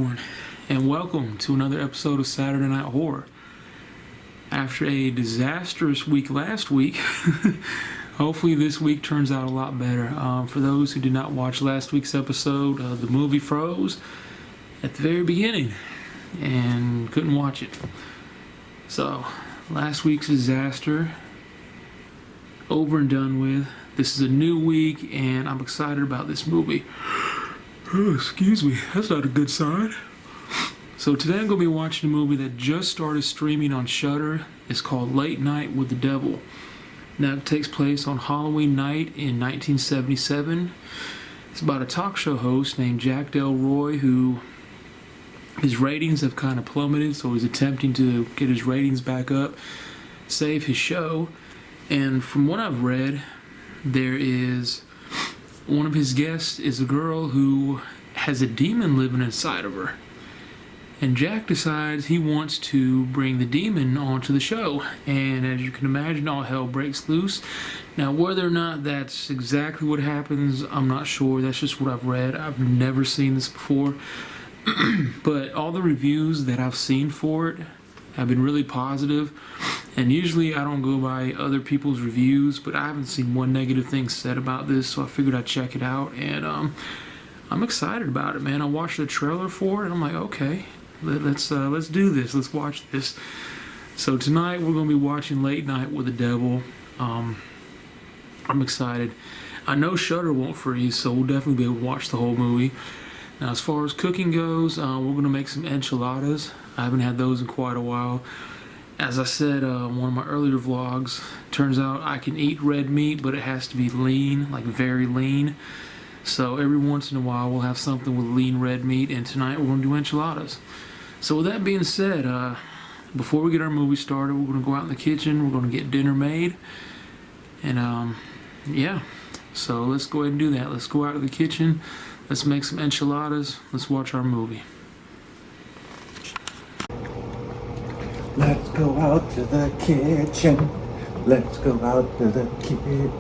everyone, and welcome to another episode of Saturday Night Horror. After a disastrous week last week, hopefully this week turns out a lot better. For those who did not watch last week's episode, the movie froze at the very beginning and couldn't watch it. So, last week's disaster, over and done with. This is a new week, and I'm excited about this movie. Oh, excuse me, that's not a good sign. So today I'm going to be watching a movie that just started streaming on Shudder. It's called Late Night with the Devil. Now it takes place on Halloween night in 1977. It's about a talk show host named Jack Delroy who his ratings have kind of plummeted, so he's attempting to get his ratings back up, save his show. And from what I've read, there is one of his guests is a girl who has a demon living inside of her. And Jack decides he wants to bring the demon onto the show. And as you can imagine, all hell breaks loose. Now, whether or not that's exactly what happens, I'm not sure. That's just what I've read. I've never seen this before. But all the reviews that I've seen for it have been really positive. And usually I don't go by other people's reviews, but I haven't seen one negative thing said about this, so I figured I'd check it out. And I'm excited about it, man. I watched the trailer for it, and I'm like, okay, let's do this. Let's watch this. So tonight we're going to be watching Late Night with the Devil. I'm excited. I know Shudder won't freeze, so we'll definitely be able to watch the whole movie. Now, as far as cooking goes, we're going to make some enchiladas. I haven't had those in quite a while. As I said in one of my earlier vlogs, turns out I can eat red meat, but it has to be lean, like very lean. So every once in a while we'll have something with lean red meat, and tonight we're going to do enchiladas. So with that being said, before we get our movie started, we're going to go out in the kitchen, we're going to get dinner made, and yeah, so let's go ahead and do that. Let's go out to the kitchen, let's make some enchiladas, let's watch our movie. Let's go out to the kitchen. Let's go out to the kitchen.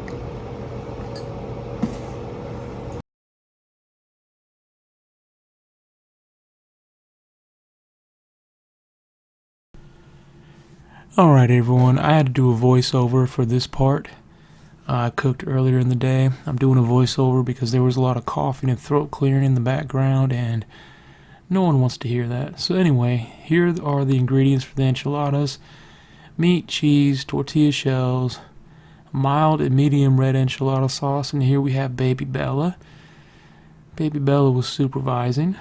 Alright everyone, I had to do a voiceover for this part. I cooked earlier in the day. I'm doing a voiceover because there was a lot of coughing and throat clearing in the background, and no one wants to hear that. So anyway, here are the ingredients for the enchiladas. Meat, cheese, tortilla shells, mild and medium red enchilada sauce, and here we have Baby Bella. Baby Bella was supervising.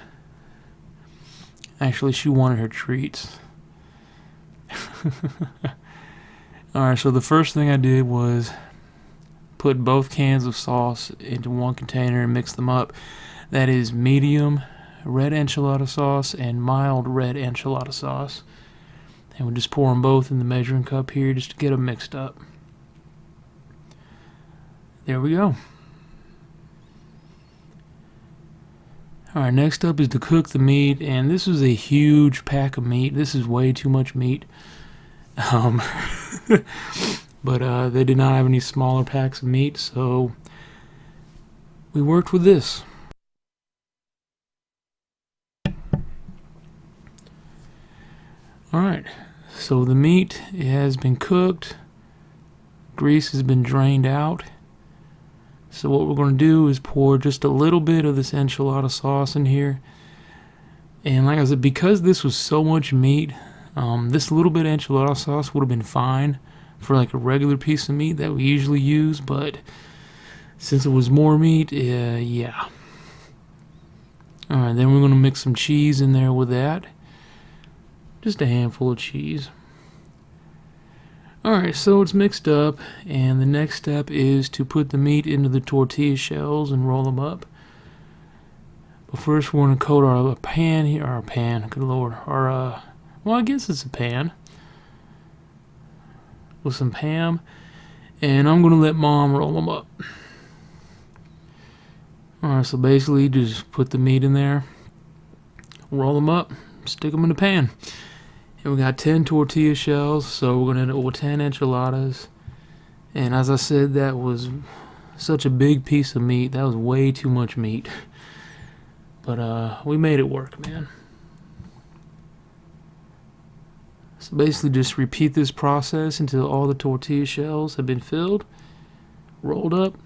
Actually, she wanted her treats. Alright, so the first thing I did was put both cans of sauce into one container and mix them up. That is medium red enchilada sauce and mild red enchilada sauce. And we'll just pour them both in the measuring cup here just to get them mixed up. There we go. Alright, next up is to cook the meat, and this is a huge pack of meat. This is way too much meat. But they did not have any smaller packs of meat, so we worked with this. Alright, so the meat has been cooked, grease has been drained out. So what we're going to do is pour just a little bit of this enchilada sauce in here. And like I said, because this was so much meat, this little bit of enchilada sauce would have been fine for like a regular piece of meat that we usually use, but since it was more meat, yeah. Alright, then we're going to mix some cheese in there with that. Just a handful of cheese. Alright, so it's mixed up, and the next step is to put the meat into the tortilla shells and roll them up. But first we're going to coat our pan here, good lord, well, I guess it's a pan, with some Pam, and I'm going to let Mom roll them up. Alright, so basically just put the meat in there, roll them up, stick them in the pan. And we got 10 tortilla shells, so we're going to end up with 10 enchiladas. And as I said, that was such a big piece of meat. That was way too much meat. But we made it work, man. So basically just repeat this process until all the tortilla shells have been filled, rolled up,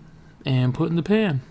and put in the pan.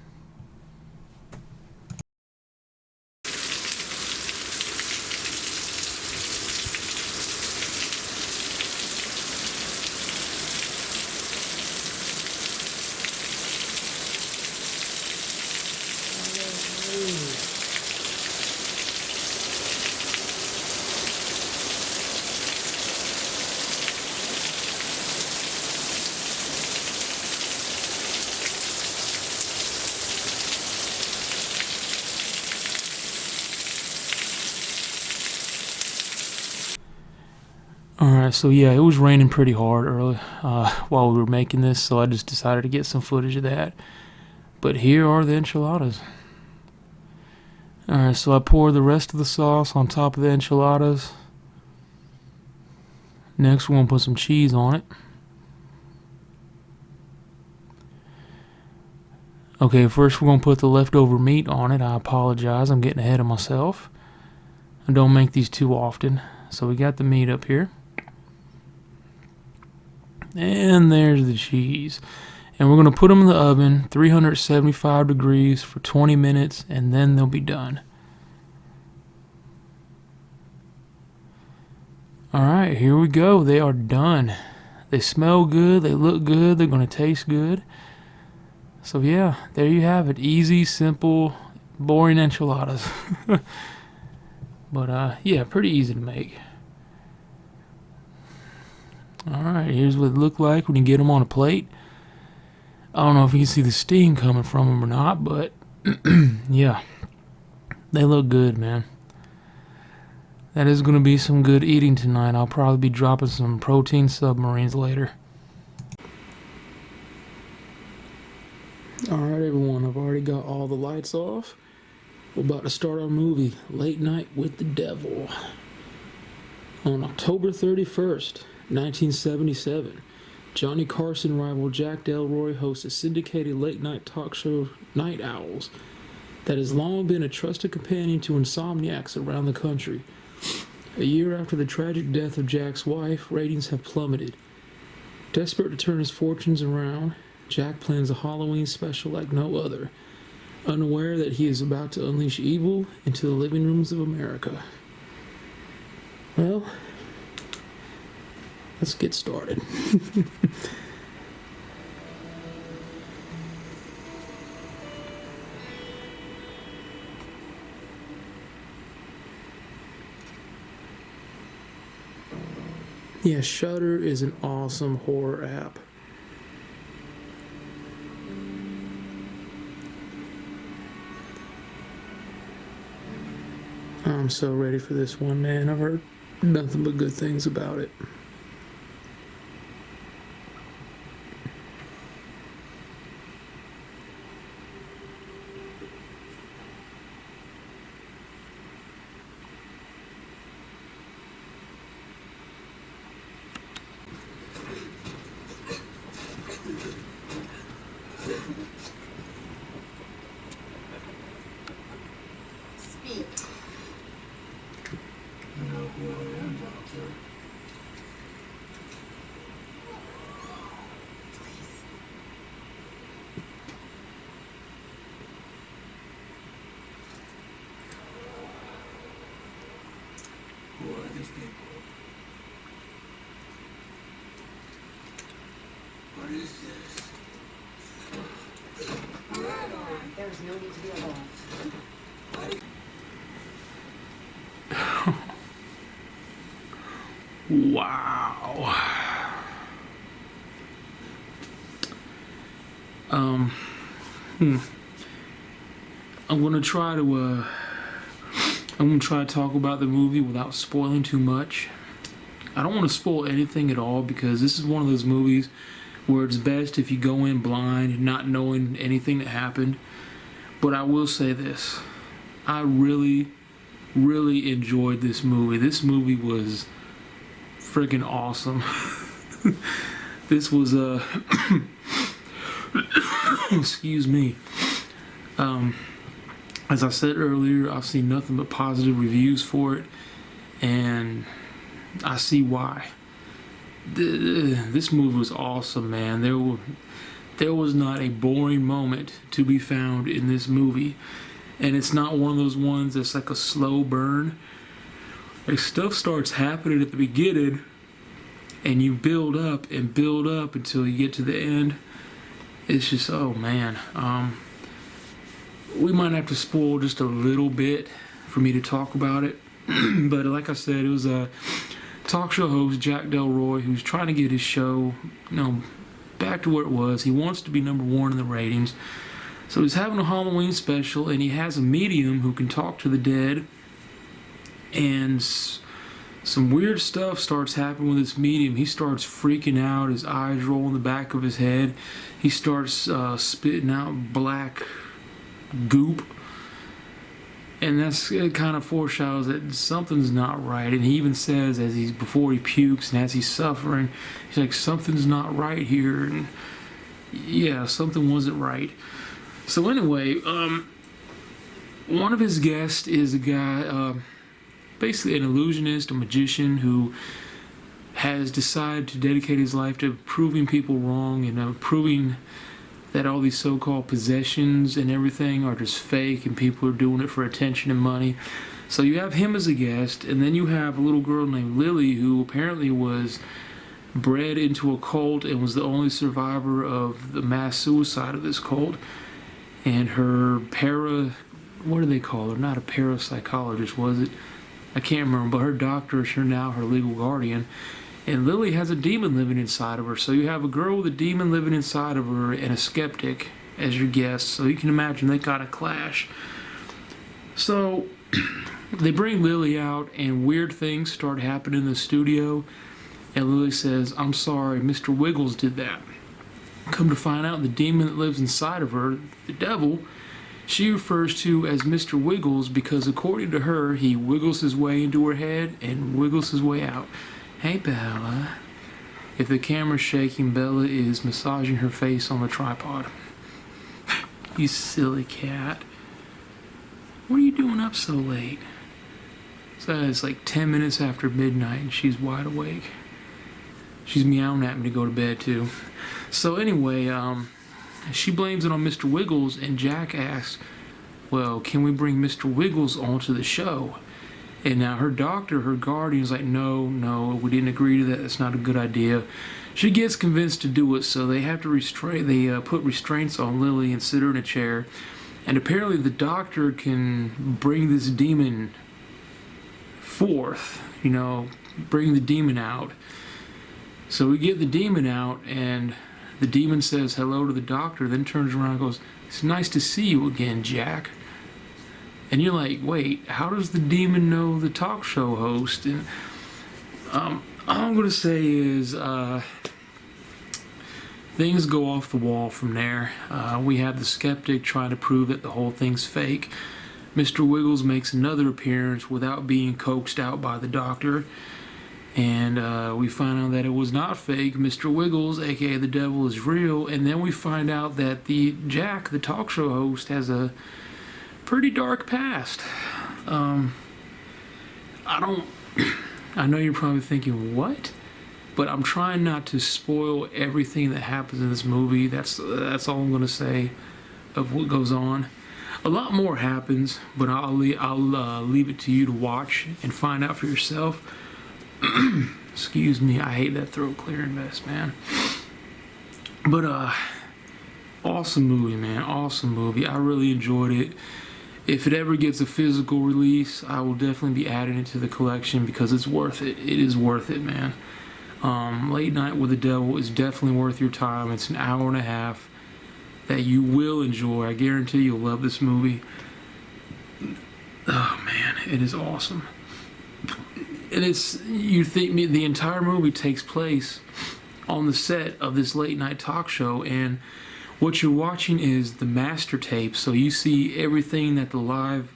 Alright, so yeah, it was raining pretty hard early while we were making this, so I just decided to get some footage of that. But here are the enchiladas. Alright, so I pour the rest of the sauce on top of the enchiladas. Next, we're going to put some cheese on it. Okay, first we're going to put the leftover meat on it. I apologize, I'm getting ahead of myself. I don't make these too often. So we got the meat up here. And there's the cheese. And we're going to put them in the oven, 375 degrees for 20 minutes, and then they'll be done. Alright, here we go. They are done. They smell good, they look good, they're going to taste good. So yeah, there you have it. Easy, simple, boring enchiladas. But yeah, pretty easy to make. Alright, here's what it looked like when you get them on a plate. I don't know if you can see the steam coming from them or not, but yeah, they look good, man. That is going to be some good eating tonight. I'll probably be dropping some protein submarines later. Alright everyone, I've already got all the lights off. We're about to start our movie, Late Night with the Devil. On October 31st, 1977, Johnny Carson rival Jack Delroy hosts a syndicated late-night talk show, Night Owls, that has long been a trusted companion to insomniacs around the country. A year after the tragic death of Jack's wife, ratings have plummeted. Desperate to turn his fortunes around, Jack plans a Halloween special like no other, unaware that he is about to unleash evil into the living rooms of America. Well, let's get started. Yeah, Shudder is an awesome horror app. I'm so ready for this one, man. I've heard nothing but good things about it. Speak. Who are these people? What is this? There is no need to be alarmed. Wow. I'm gonna try to talk about the movie without spoiling too much. I don't want to spoil anything at all because this is one of those movies where it's best if you go in blind, not knowing anything that happened. But I will say this. I really enjoyed this movie. This movie was freaking awesome. This was excuse me. As I said earlier, I've seen nothing but positive reviews for it, and I see why. This movie was awesome, man. There was not a boring moment to be found in this movie, and it's not one of those ones that's like a slow burn. Like, stuff starts happening at the beginning, and you build up and build up until you get to the end. It's just, oh man. We might have to spoil just a little bit for me to talk about it, but like I said, it was a talk show host, Jack Delroy, who's trying to get his show, back to where it was. He wants to be number one in the ratings. So he's having a Halloween special, and he has a medium who can talk to the dead. And some weird stuff starts happening with this medium. He starts freaking out. His eyes roll in the back of his head. He starts spitting out black goop. And that's, it kind of foreshadows that something's not right. And he even says, before he pukes and as he's suffering, he's like, something's not right here. And yeah, something wasn't right. So anyway, one of his guests is a guy, basically an illusionist, a magician who has decided to dedicate his life to proving people wrong and proving that all these so-called possessions and everything are just fake and people are doing it for attention and money. So you have him as a guest, and then you have a little girl named Lily who apparently was bred into a cult and was the only survivor of the mass suicide of this cult. And her what do they call her? Not a parapsychologist, was it? I can't remember, but her doctor is now her legal guardian. And Lily has a demon living inside of her. So you have a girl with a demon living inside of her and a skeptic as your guest. So you can imagine they got a clash. So they bring Lily out and weird things start happening in the studio. And Lily says, I'm sorry, Mr. Wiggles did that. Come to find out, the demon that lives inside of her, the devil, she refers to as Mr. Wiggles because according to her, he wiggles his way into her head and wiggles his way out. Hey, Bella. If the camera's shaking, Bella is massaging her face on the tripod. You silly cat. What are you doing up so late? So it's like 10 minutes after midnight and she's wide awake. She's meowing at me to go to bed too. So anyway, she blames it on Mr. Wiggles, and Jack asks, well, can we bring Mr. Wiggles onto the show? And now her doctor, her guardian, is like, no, we didn't agree to that. That's not a good idea. She gets convinced to do it, so they have to They put restraints on Lily and sit her in a chair. And apparently the doctor can bring this demon forth, bring the demon out. So we get the demon out, and the demon says hello to the doctor, then turns around and goes, it's nice to see you again, Jack. And you're like, wait, how does the demon know the talk show host? And all I'm going to say is things go off the wall from there. We have the skeptic trying to prove that the whole thing's fake. Mr. Wiggles makes another appearance without being coaxed out by the doctor. And we find out that it was not fake. Mr. Wiggles, aka the devil, is real. And then we find out that Jack, the talk show host, has a pretty dark past. I know you're probably thinking, what? But I'm trying not to spoil everything that happens in this movie. That's all I'm gonna say of what goes on. A lot more happens, but I'll leave it to you to watch and find out for yourself. Excuse me, I hate that throat clearing mess, man. But awesome movie, man. Awesome movie. I really enjoyed it. If it ever gets a physical release, I will definitely be adding it to the collection because it's worth it. It is worth it, man. Late Night with the Devil is definitely worth your time. It's an hour and a half that you will enjoy. I guarantee you'll love this movie. Oh man, it is awesome. And the entire movie takes place on the set of this late night talk show, and what you're watching is the master tape. So you see everything that the live,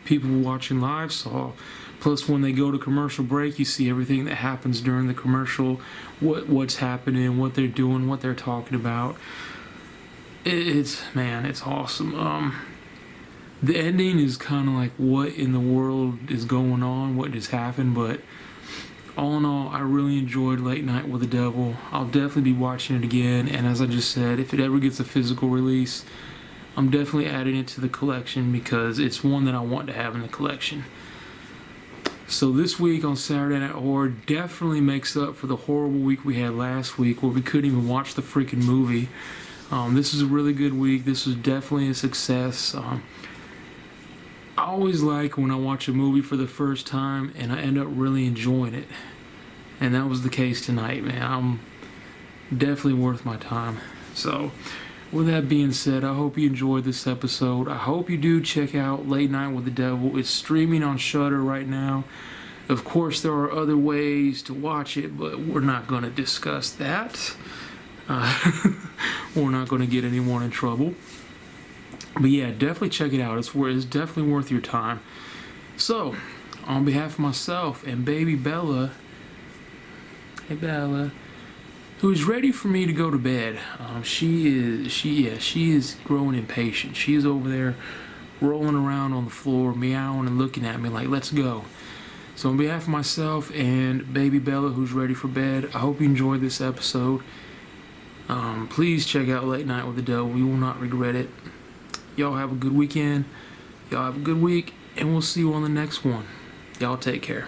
people watching live saw. Plus, when they go to commercial break, you see everything that happens during the commercial, what's happening, what they're doing, what they're talking about. It's awesome. The ending is kind of like, what in the world is going on? What just happened? But all in all, I really enjoyed Late Night with the Devil. I'll definitely be watching it again, and as I just said, if it ever gets a physical release, I'm definitely adding it to the collection because it's one that I want to have in the collection. So this week on Saturday Night Horror definitely makes up for the horrible week we had last week where we couldn't even watch the freaking movie. This is a really good week. This was definitely a success. I always like when I watch a movie for the first time and I end up really enjoying it. And that was the case tonight, man. I'm definitely worth my time. So, with that being said, I hope you enjoyed this episode. I hope you do check out Late Night with the Devil. It's streaming on Shudder right now. Of course, there are other ways to watch it, but we're not going to discuss that. We're not going to get anyone in trouble. But yeah, definitely check it out. It's definitely worth your time. So, on behalf of myself and baby Bella, hey Bella, who is ready for me to go to bed. She is growing impatient. She's over there rolling around on the floor, meowing and looking at me like, let's go. So on behalf of myself and baby Bella, who's ready for bed, I hope you enjoyed this episode. Please check out Late Night with the Devil. You will not regret it. Y'all have a good weekend. Y'all have a good week, and we'll see you on the next one. Y'all take care.